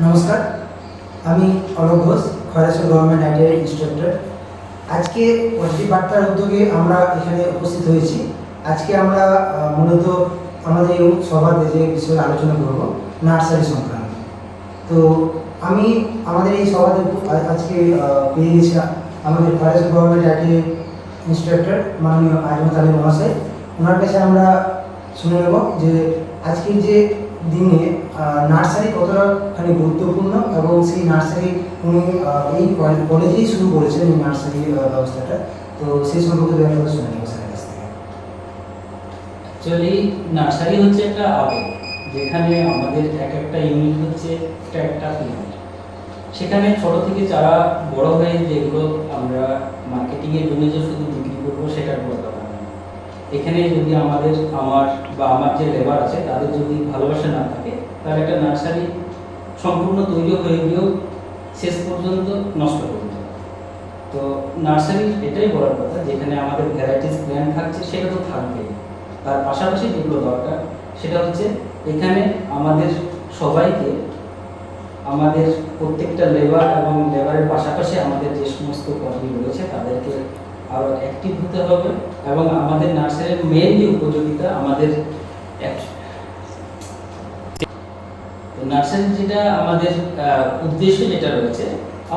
নমস্কার, আমি Alok Ghosh, Khairachhari government ITI instructor. আজকে পজিটিভ বার্তার উদ্যোগে আমরা এখানে উপস্থিত হয়েছি। আজকে আমরা মূলত আমাদের এই সভাতে যে বিষয়ে আলোচনা করব নার্সারি সংক্রান্ত। তো আমি আমাদের এই সভাতে আজকে পেয়ে গেছি আমাদের খয়রাছড়ি গভর্নমেন্ট আইটিআই ইনস্ট্রাক্টর মাননীয় আজমত আলী মহাশয়। ওনার কাছে আমরা শুনে নেব যে আজকের যে দিনে নার্সারি কতটাখানি গুরুত্বপূর্ণ এবং সেই নার্সারি উনি এই কলেজেই শুরু করেছেন এই নার্সারি ব্যবস্থাটা। তো সেই সম্পর্কে দু একটা শুনে নেব স্যারের কাছ থেকে। অ্যাকচুয়ালি নার্সারি হচ্ছে একটা আবেগ, যেখানে আমাদের এক একটা ইউনিট হচ্ছে একটা প্ল্যান্ট। সেখানে ছোট থেকে যারা বড় হয়ে যেগুলো আমরা মার্কেটিংয়ের জন্য যে শুধু বিক্রি করবো সেটার বড় ব্যাপার না। এখানে যদি আমার যে লেবার আছে তাদের যদি ভালোবাসা না থাকে, তার একটা নার্সারি সম্পূর্ণ তৈরি হয়ে গিয়েও শেষ পর্যন্ত নষ্ট করে দেবে। তো নার্সারির এটাই বড় কথা, যেখানে আমাদের ভ্যারাইটিস প্ল্যান্ট থাকছে সেটা তো থাকবেই, তার পাশাপাশি যেগুলো দরকার সেটা হচ্ছে এখানে আমাদের সবাইকে, আমাদের প্রত্যেকটা লেবার এবং লেবারের পাশাপাশি আমাদের যে সমস্ত কর্মী রয়েছে তাদেরকে আরও অ্যাক্টিভ হতে হবে। এবং আমাদের নার্সারির মেন যে উপযোগিতা, আমাদের নার্সারি যেটা আমাদের উদ্দেশ্য যেটা রয়েছে,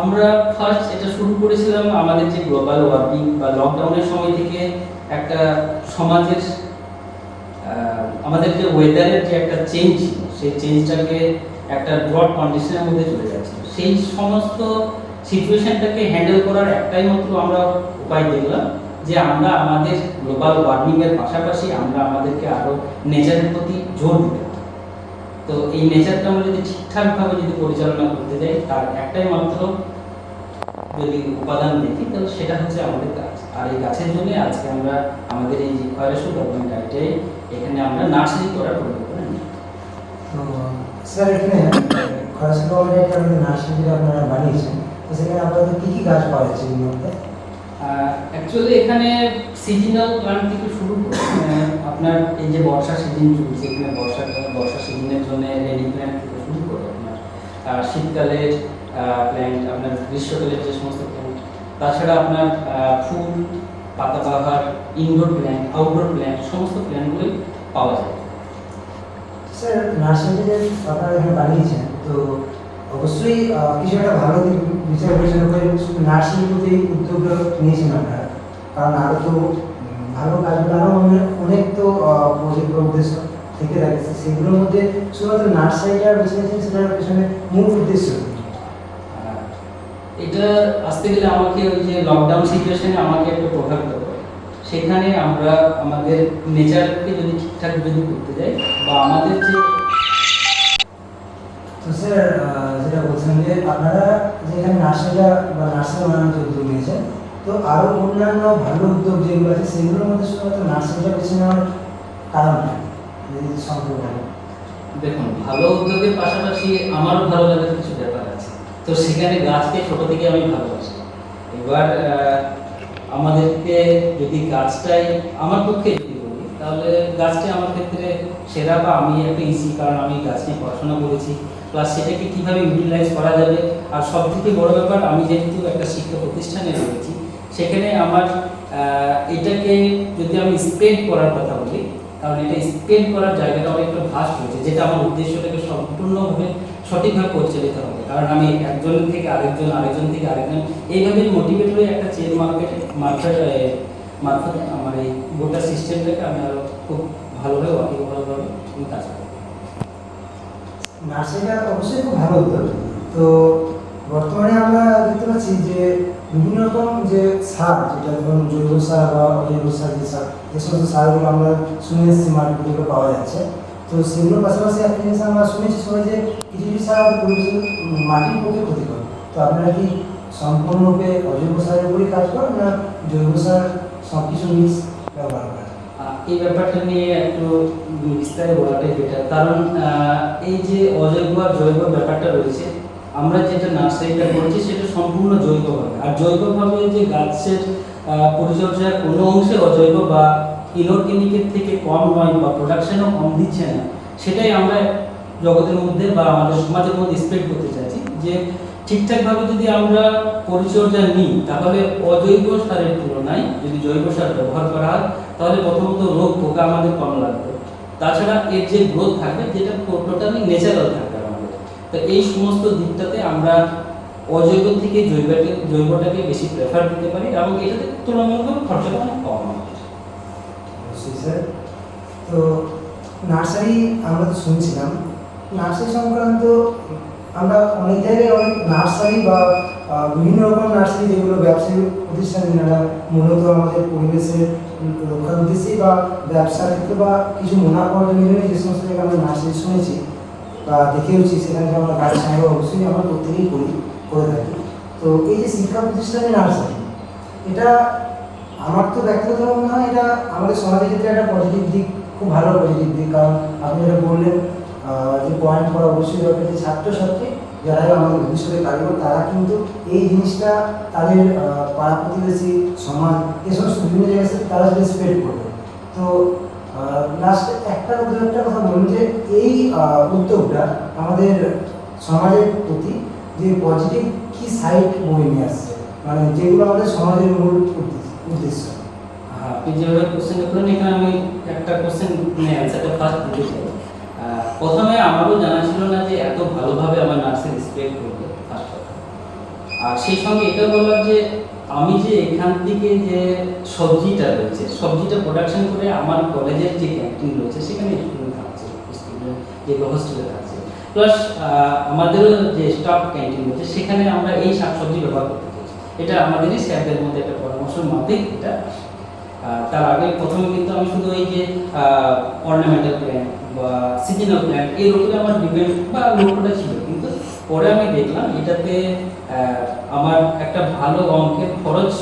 আমরা ফার্স্ট এটা শুরু করেছিলাম আমাদের যে গ্লোবাল ওয়ার্মিং বা লকডাউনের সময় থেকে একটা সমাজের আমাদের যে ওয়েদারের যে একটা চেঞ্জ ছিল, সেই চেঞ্জটাকে একটা ব্রড কন্ডিশনের মধ্যে চলে যাচ্ছে। সেই সমস্ত সিচুয়েশনটাকে হ্যান্ডেল করার একটাই মাত্র আমরা উপায় দেখলাম যে আমরা আমাদের গ্লোবাল ওয়ার্মিংয়ের পাশাপাশি আমরা আমাদেরকে আরও নেচারের প্রতি জোর দিতে হবে। তো এই নেচারটা আমরা যদি ঠিকঠাকভাবে যদি পরিচালনা করতে যাই, তার একটাই মাত্র যদি উপাদান দেখি তাহলে সেটা হচ্ছে আমাদের গাছ। আর এই গাছের জন্য আজকে আমরা আমাদের এই যে খয়রাছড়ি গভর্নমেন্ট আইটিআই এখানে আমরা নার্সারি করার পরিকল্পনা নিই। তো স্যার, এখানে খয়রাছড়ি গভর্নমেন্ট আইটিআই আমাদের নার্সারি যেটা আপনারা বানিয়েছেন, তো সেখানে আপনাদের কী কী গাছ পাওয়া যাচ্ছে এর মধ্যে? অ্যাকচুয়ালি এখানে সিজনাল প্ল্যান্ট থেকে শুরু করে আপনার এই যে বর্ষা সিজন চলছে, এখানে বর্ষা সিজনের জন্য রেডি প্ল্যান্ট থেকে শুরু করে আপনার শীতকালের প্ল্যান্ট, আপনার গ্রীষ্মকালের যে সমস্ত প্ল্যান্ট, তাছাড়া আপনার ফুল, পাতাবাহার, ইনডোর প্ল্যান্ট, আউটডোর প্ল্যান্ট, সমস্ত প্ল্যান্টগুলোই পাওয়া যায়। স্যার, নার্সারি যে আপনারা এখানে বানিয়েছেন, তো অবশ্যই কিছু একটা ভালো দিক বিচার বিবেচনা করে শুধু নার্সারির প্রতি উদ্যোগটা নিয়েছেন আপনারা, কারণ আরও তো ভালো কাজগুলো আরও অনেক তো প্রজেক্ট বা উদ্দেশ্য থেকে থাকে, সেগুলোর মধ্যে শুধুমাত্র নার্সারিটা বেছে নিয়েছেন, সেটার পেছনে মূল উদ্দেশ্য। এটা আসতে গেলে আমাকে ওই যে লকডাউন সিচুয়েশনে আমাকে একটু প্রভাবিত করে। সেখানে আমরা আমাদের নেচারকে যদি ঠিকঠাক যদি করতে যাই বা আমাদের যে তো স্যার, যেটা বলছিলাম যে আপনারা যেখানে নার্সারিটা বা নার্সারি বানানোর যে উদ্যোগ নিয়েছেন, তো আরও অন্যান্য ভালো উদ্যোগ যেগুলো আছে সেগুলোর মধ্যে শুধুমাত্র নার্সারিটা বেছে নেওয়ার কারণটা যদি সম্ভব হয়। দেখুন, ভালো উদ্যোগের পাশাপাশি আমারও ভালো লাগার কিছু ব্যাপার আছে। তো সেখানে গাছকে ছোট থেকে আমি ভালোবাসি। এবার আমাদেরকে যদি গাছটাই আমার পক্ষে যদি বলি, তাহলে গাছটি আমার ক্ষেত্রে সেরা, বা আমি একটা ইসি, কারণ আমি গাছ নিয়ে পড়াশোনা করেছি, প্লাস সেটাকে কীভাবে ইউটিলাইজ করা যাবে। আর সব থেকে বড় ব্যাপার, আমি যেহেতু একটা শিক্ষা প্রতিষ্ঠানে রয়েছি, সেখানে আমার এটাকে যদি আমি স্প্রেড করার কথা বলি, কারণ এটা স্প্রেড করার জায়গাটা অনেকটা ভাস্ট হয়েছে, যেটা আমার উদ্দেশ্যটাকে সম্পূর্ণভাবে সঠিকভাবে পরিচালিত হবে। কারণ আমি একজন থেকে আরেকজন, আরেকজন থেকে আরেকজন, এইভাবে মোটিভেট হয়ে একটা চেন মারফত আমার এই গোটা সিস্টেমটাকে আমি আরও খুব ভালোভাবে ভালোভাবে কাজ করব। নার্সারিটা অবশ্যই খুব ভালো উদ্যোগ। তো বর্তমানে আমরা দেখতে পাচ্ছি যে বিভিন্ন রকম যে সার, যেটা ধরুন জৈব সার বা অজৈব সার, যে সমস্ত সারগুলো আমরা শুনে এসেছি মার্কেটগুলো পাওয়া যাচ্ছে, তো সেগুলোর পাশাপাশি একটা জিনিস আমরা শুনেছি সবাই যে কিছু কিছু সার মাটির পক্ষে ক্ষতিকর। তো আপনারা কি সম্পূর্ণরূপে অজৈব সারের উপরই কাজ করেন, না জৈব সার সব কিছু মিক্স ব্যবহার করেন? এই ব্যাপারটা নিয়ে একটু বিস্তারে বলাটাই বেটার, কারণ এই যে অজৈব আর জৈব ব্যাপারটা রয়েছে, আমরা যেটা নার্সারিটা করেছি সেটা সম্পূর্ণ জৈবভাবে। আর জৈবভাবে যে গাছের পরিচর্যার কোনো অংশে অজৈব বা ইনঅর্গানিকের থেকে কম নয় বা প্রোডাকশনও কম দিচ্ছে না, সেটাই আমরা জগতের মধ্যে বা আমাদের সমাজের মধ্যে স্প্রেড করতে চাইছি যে ঠিকঠাকভাবে যদি আমরা পরিচর্যা নিই তাহলে অজৈব সারের তুলনায় যদি জৈব সার ব্যবহার করা হয় তাহলে প্রথমত রোগ পোকা আমাদের কম লাগবে, তাছাড়া এর যে গ্রোথ থাকবে যেটা টোটালি ন্যাচারাল থাকবে আমাদের। তো এই সমস্ত দিকটাতে আমরা অজৈব থেকে জৈবটাকে বেশি প্রেফার দিতে পারি এবং এটাতে তুলনামূলক খরচাটা অনেক কম হবে। অবশ্যই স্যার। তো নার্সারি আমরা তো শুনছিলাম, নার্সারি সংক্রান্ত আমরা অনেক জায়গায় অনেক নার্সারি বা বিভিন্ন রকম নার্সারি যেগুলো ব্যবসায়ী প্রতিষ্ঠান যারা মূলত আমাদের পরিবেশের রক্ষার উদ্দেশ্যে বা ব্যবসার ক্ষেত্রে বা কিছু মুনাফা অর্জনের জন্য যে সমস্ত জায়গায় আমরা নার্সারি শুনেছি বা দেখেওছি, সেখানে আমরা গাছ সংগ্রহ অবশ্যই আমরা প্রত্যেকেই করে থাকি। তো এই যে শিক্ষা প্রতিষ্ঠানের নার্সারি, এটা আমার তো ব্যক্তিগতভাবে মনে হয় এটা আমাদের সমাজের ক্ষেত্রে একটা পজিটিভ দিক, খুব ভালো পজিটিভ দিক। কারণ আপনি যেটা বললেন যে পয়েন্ট করা অবশ্যই দরকার যে ছাত্রছাত্রী যারা আমাদের ভবিষ্যতে কারিগর তারা কিন্তু এই জিনিসটা তাদের পাড়া প্রতিবেশী সমাজ এই সমস্ত বিভিন্ন জায়গায় তারা যদি স্প্রেড করবে। তো লাস্টে একটা কথা বলুন যে এই উদ্যোগটা আমাদের সমাজের প্রতি যে পজিটিভ কি সাইড বয়ে নিয়ে আসছে, মানে যেগুলো আমাদের সমাজের মূল উদ্দেশ্য। হ্যাঁ, আপনি যেভাবে কোশ্চেনটা করেন এখানে আমি একটা কোশ্চেন অ্যান্সারটা ফার্স্ট দিতে চাই। প্রথমে আমারও জানা ছিল না যে এত ভালোভাবে আমার নার্সারি স্প্রেড করবে ফার্স্ট কথা। আর সেই সঙ্গে এটা বললাম যে আমি যে এখান থেকে যে সবজিটা রয়েছে, সবজিটা প্রোডাকশন করে আমার কলেজের যে ক্যান্টিন রয়েছে সেখানে স্টুডেন্ট থাকছে, স্টুডেন্ট যেগুলো হোস্টেলে থাকছে, প্লাস আমাদেরও যে স্টাফ ক্যান্টিন রয়েছে সেখানে আমরা এই শাকসবজি ব্যবহার করতে চাইছি। এটা আমাদেরই স্যারদের মধ্যে একটা পরামর্শের মধ্যে এটা। তার আগে প্রথমে কিন্তু আমি শুধু এই যে অর্নামেন্টাল প্ল্যান্ট বা সিজনাল প্ল্যান্ট এর উপরে আমার ডিপেন্ড বা লক্ষ্যটা ছিল, কিন্তু পরে আমি দেখলাম এটাতে আমার একটা ভালো অঙ্কের খরচ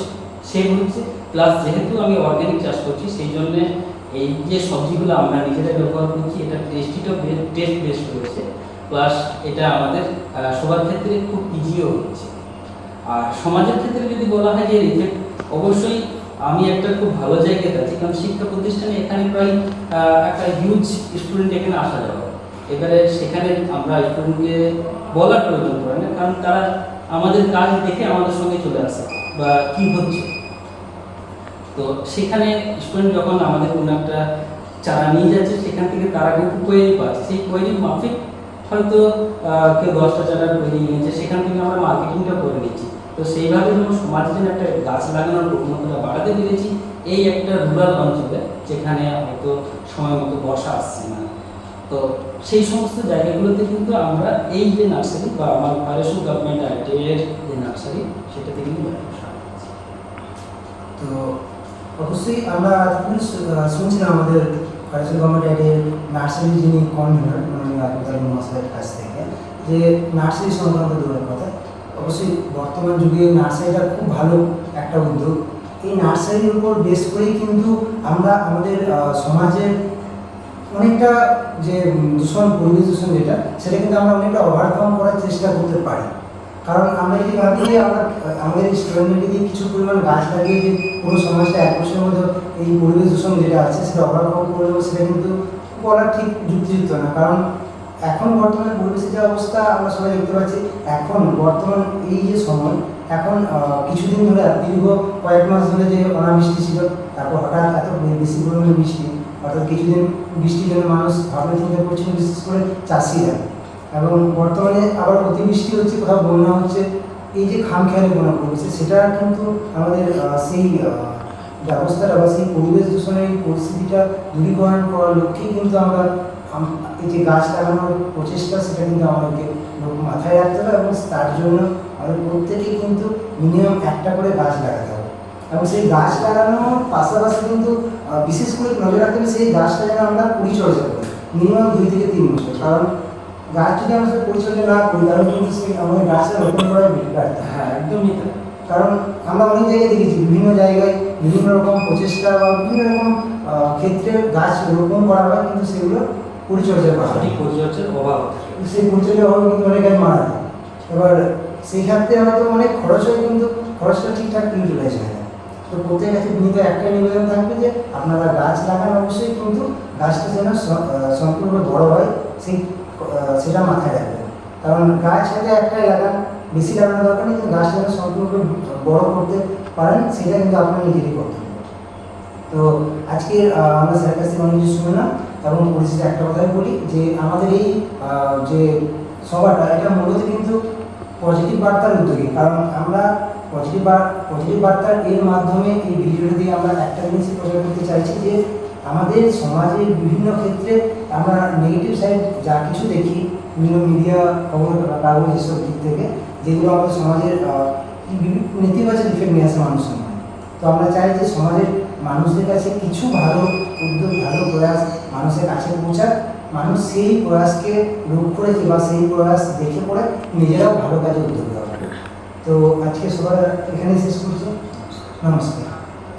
সেভ হচ্ছে, প্লাস যেহেতু আমি অর্গানিক চাষ করছি সেই জন্য এই যে সবজিগুলো আমরা নিজেরা ব্যবহার করছি এটা টেস্ট বেস্ট রয়েছে, প্লাস এটা আমাদের সবার ক্ষেত্রে খুব ইজিও হচ্ছে। আর সমাজের ক্ষেত্রে যদি বলা হয় যে ইফেক্ট, অবশ্যই আমি একটা খুব ভালো জায়গায় আছি, কারণ শিক্ষা প্রতিষ্ঠানে এখানে প্রায় একটা হিউজ স্টুডেন্ট এখানে আসা যাবে। এবারে সেখানে আমরা স্টুডেন্টকে বলার প্রয়োজন পড়ে না, কারণ তারা আমাদের কাজ দেখে আমাদের সঙ্গে চলে আসে বা কি হচ্ছে। তো সেখানে স্টুডেন্ট যখন আমাদের কোনো একটা চারা নিয়ে যাচ্ছে সেখান থেকে তারা কিন্তু কোয়েরি পাচ্ছে, সেই কোয়েরি মাফিক হয়তো কেউ 10টা চারা কোয়েরি নিয়েছে, সেখান থেকে আমরা মার্কেটিংটা করে নিচ্ছি। তো সেইভাবে যখন সমাজে যেন একটা গাছ লাগানোর প্রবণতাটা বাড়াতে পেরেছি এই একটা রুরাল অঞ্চলে যেখানে হয়তো সময় মতো বর্ষা আসছে না, তো সেই সমস্ত জায়গাগুলোতে কিন্তু আমরা এই যে নার্সারি বা আমার ভারত গভর্নমেন্ট আইডিয়ার যে নার্সারি সেটাতে কিন্তু ব্যবসা করছি। তো অবশ্যই আমরা শুনছিলাম আমাদের ভারত গভর্নমেন্ট আইডিয়ার নার্সারি যিনি কনভেনর মাননীয় আবুল মহাশয়ের কাছ থেকে যে নার্সারি সংক্রান্ত দূরের কথা, অবশ্যই বর্তমান যুগে নার্সারিটা খুব ভালো একটা উদ্যোগ। এই নার্সারির উপর বেস করেই কিন্তু আমরা আমাদের সমাজের অনেকটা যে দূষণ, পরিবেশ দূষণ যেটা, সেটা কিন্তু আমরা অনেকটা ওভারকাম করার চেষ্টা করতে পারি। কারণ আমরা যদি ভাবি যে আমরা আমাদের স্টুডেন্টদেরকে দিয়ে কিছু পরিমাণ গাছ লাগিয়ে যে পুরো সমাজটা 1 বছরের মধ্যে এই পরিবেশ দূষণ যেটা আছে সেটা ওভারকাম করবো, সেটা কিন্তু বলা ঠিক যুক্তিযুক্ত না। কারণ এখন বর্তমানে পরিবেশের যে অবস্থা আমরা সবাই দেখতে পাচ্ছি, এখন বর্তমান এই যে সময়, এখন কিছুদিন ধরে দীর্ঘ কয়েক মাস ধরে যে অনাবৃষ্টি ছিল, তারপর হঠাৎ এত বেশি পরিমাণে বৃষ্টি, অর্থাৎ কিছুদিন বৃষ্টির জন্য মানুষ ভাবনা চিন্তা করছিল, বিশেষ করে চাষিরা। এবং বর্তমানে আবার অতিবৃষ্টি হচ্ছে, কোথাও বন্যা হচ্ছে। এই যে খামখেয়ালি বন্যা পড়েছে সেটা কিন্তু আমাদের সেই ব্যবস্থাটা বা সেই পরিবেশ দূষণের পরিস্থিতিটা দূরীকরণ করার লক্ষ্যেই কিন্তু আমরা এই যে গাছ লাগানোর প্রচেষ্টা সেটা কিন্তু আমাদেরকে মাথায় রাখতে হবে এবং তার জন্য আমাদের প্রত্যেকেই কিন্তু মিনিমাম একটা করে গাছ লাগাতে হবে। এবং সেই গাছ লাগানোর পাশাপাশি কিন্তু বিশেষ করে নজর রাখতে হবে সেই গাছটা যেন আমরা পরিচর্যা করি মিনিমাম 2 থেকে 3 বছর। কারণ গাছ যদি আমরা পরিচর্যা না করি তাহলে কিন্তু সেই আমাদের গাছটা রোপণ করার বেকার। হ্যাঁ, একদমই তাই। কারণ আমরা অনেক জায়গায় দেখেছি বিভিন্ন জায়গায় বিভিন্ন রকম প্রচেষ্টা বা বিভিন্ন রকম ক্ষেত্রে গাছ রোপণ করা হয়, কিন্তু সেগুলো পরিচর্যা করা হয়, সঠিক পরিচর্যার অভাব। সেই পরিচর্যার অভাবে কিন্তু অনেক গাছ মারা যায়। এবার সেই ক্ষেত্রে হয়তো অনেক খরচ হয়, কিন্তু খরচটা ঠিকঠাক ইউটিলাইজ হয় না। তো প্রত্যেকের কাছে বিনীত একটাই নিবেদন থাকবে যে আপনারা গাছ লাগান, অবশ্যই কিন্তু গাছটা যেন সম্পূর্ণ বড় হয়, সেই সেটা মাথায় রাখবেন। কারণ গাছ হয়তো একটাই লাগান, বেশি লাগানোর দরকার নেই, কিন্তু গাছটা যেন সম্পূর্ণ বড় করতে পারেন সেটা কিন্তু আপনার নিজেরই কর্তব্য। তো আজকে আমরা স্যারের কাছ থেকে অনেক কিছু শুনলাম, এবং পরিশেষে একটা কথাই বলি যে আমাদের এই যে সভাটা এটা মূলত কিন্তু পজিটিভ বার্তার উদ্যোগী। কারণ আমরা পজিটিভ বার্তার এর মাধ্যমে এই ভিডিওটা দিয়ে আমরা একটা জিনিসই প্রচার করতে চাইছি যে আমাদের সমাজের বিভিন্ন ক্ষেত্রে আমরা নেগেটিভ সাইড যা কিছু দেখি বিভিন্ন মিডিয়া খবর কাগজ এসব দিক থেকে, যেগুলো আমাদের সমাজের নেতিবাচক ইফেক্ট নিয়ে আসে মানুষের মধ্যে। তো আমরা চাই যে সমাজের মানুষদের কাছে কিছু ভালো উদ্যোগ, ভালো প্রয়াস মানুষের কাছে পৌঁছাক, মানুষ সেই প্রয়াসকে লক্ষ্য রেখে বা সেই প্রয়াস দেখে পড়ে নিজেরাও ভালো কাজে উদ্যোগ দেওয়া। তো আজকে সবাই এখানে শেষ করছি। নমস্কার।